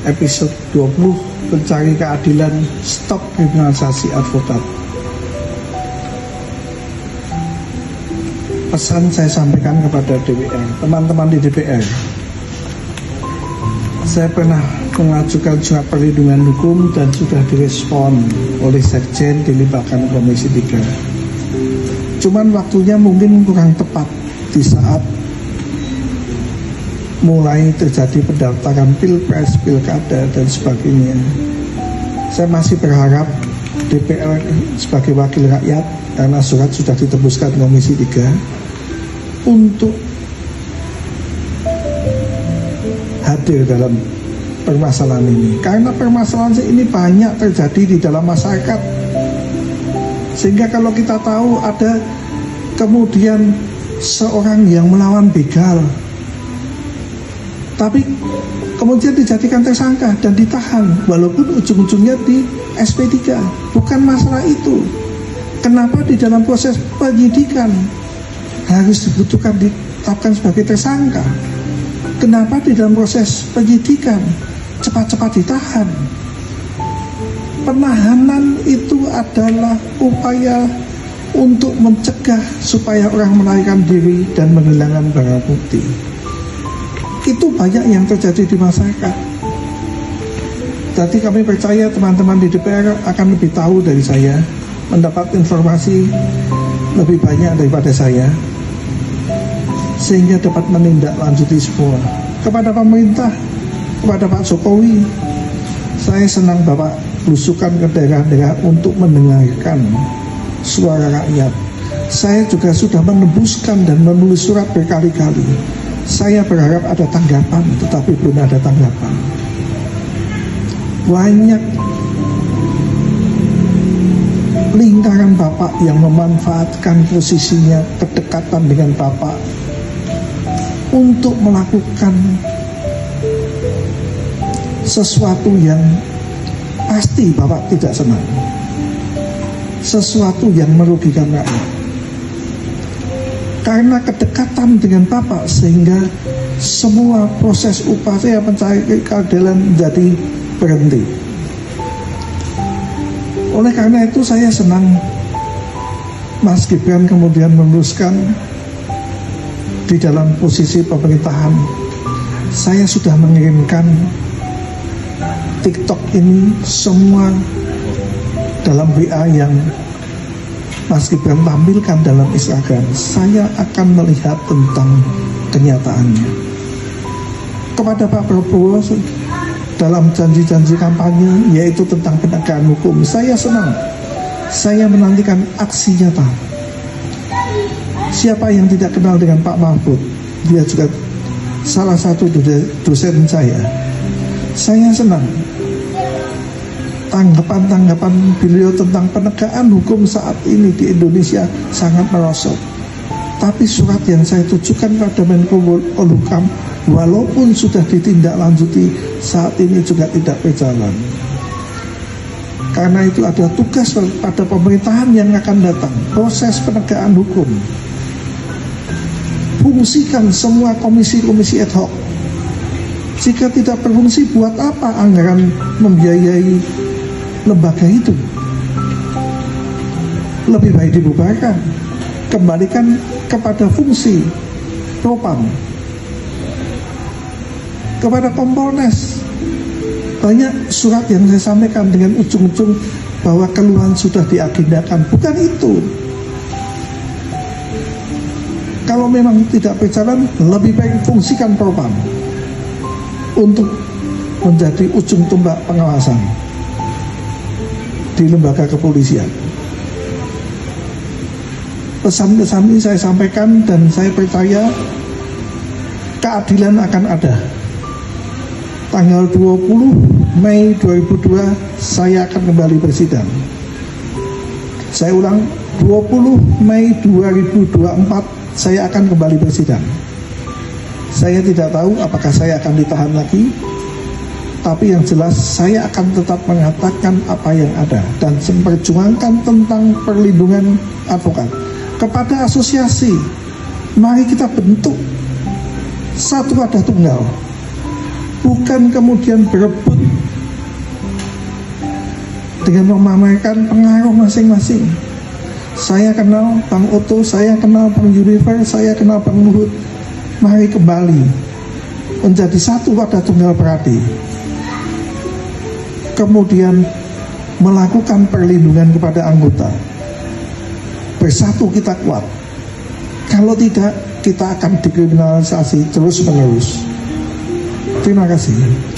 episode 20 Pencari Keadilan, Stop Kriminalisasi Advokat. Pesan saya sampaikan kepada DPR, teman-teman di DPR. Saya pernah mengajukan surat perlindungan hukum dan sudah direspon oleh Sekjen dilibatkan Komisi 3. Cuman waktunya mungkin kurang tepat di saat mulai terjadi pendaftaran pilpres, pilkada dan sebagainya. Saya masih berharap DPR sebagai wakil rakyat, karena surat sudah ditembuskan Komisi 3, untuk hadir dalam permasalahan ini. Karena permasalahan ini banyak terjadi di dalam masyarakat, sehingga kalau kita tahu ada kemudian seorang yang melawan begal, tapi kemudian dijadikan tersangka dan ditahan, walaupun ujung-ujungnya di SP3. Bukan masalah itu. Kenapa di dalam proses penyidikan harus dibutuhkan ditetapkan sebagai tersangka? Kenapa di dalam proses penyidikan cepat-cepat ditahan? Penahanan itu adalah upaya untuk mencegah supaya orang melarikan diri dan menghilangkan barang bukti. Itu banyak yang terjadi di masyarakat. Jadi kami percaya teman-teman di DPR akan lebih tahu dari saya, mendapat informasi lebih banyak daripada saya, sehingga dapat menindaklanjuti semua. Kepada pemerintah, kepada Pak Jokowi, saya senang Bapak belusukan ke daerah-daerah untuk mendengarkan suara rakyat. Saya juga sudah menembuskan dan menulis surat berkali-kali. Saya berharap ada tanggapan, tetapi belum ada tanggapan. Banyak lingkaran Bapak yang memanfaatkan posisinya, kedekatan dengan Bapak, untuk melakukan sesuatu yang pasti Bapak tidak senang, sesuatu yang merugikan rakyat. Karena kedekatan dengan Bapak, sehingga semua proses upaya mencari keadilan menjadi berhenti. Oleh karena itu saya senang Mas Gibran kemudian meneruskan di dalam posisi pemerintahan. Saya sudah mengirimkan TikTok ini semua dalam WA yang Mas Gibran tampilkan dalam Instagram. Saya akan melihat tentang kenyataannya. Kepada Pak Prabowo dalam janji-janji kampanye, yaitu tentang penegakan hukum, saya senang. Saya menantikan aksi nyata. Siapa yang tidak kenal dengan Pak Mahfud? Dia juga salah satu dosen saya. Saya senang tanggapan-tanggapan beliau tentang penegakan hukum saat ini di Indonesia sangat merosot. Tapi surat yang saya tujukan pada Menko Polhukam, walaupun sudah ditindaklanjuti, saat ini juga tidak berjalan. Karena itu ada tugas pada pemerintahan yang akan datang, proses penegakan hukum. Fungsikan semua komisi-komisi ad hoc. Jika tidak berfungsi, buat apa anggaran membiayai lembaga itu? Lebih baik dibubarkan, kembalikan kepada fungsi Propam. Kepada Kompolnas, banyak surat yang saya sampaikan dengan ujung-ujung bahwa keluhan sudah diagendakan. Bukan itu. Kalau memang tidak berjalan, lebih baik fungsikan Propam untuk menjadi ujung tombak pengawasan di lembaga kepolisian. Pesan-pesan ini saya sampaikan dan saya percaya keadilan akan ada. Tanggal 20 Mei 2002 saya akan kembali bersidang. Saya ulang, 20 Mei 2024 saya akan kembali bersidang. Saya tidak tahu apakah saya akan ditahan lagi, tapi yang jelas saya akan tetap mengatakan apa yang ada dan memperjuangkan tentang perlindungan advokat. Kepada asosiasi, mari kita bentuk satu wadah tunggal. Bukan bukan kemudian berebut dengan memamerkan pengaruh masing-masing. Saya kenal Bang Oto, saya kenal Bang Yunifer, saya kenal Bang Luhut. Mari kembali menjadi satu wadah tunggal Prati. Kemudian melakukan perlindungan kepada anggota. Bersatu kita kuat. Kalau tidak, kita akan dikriminalisasi terus-menerus. Terima kasih.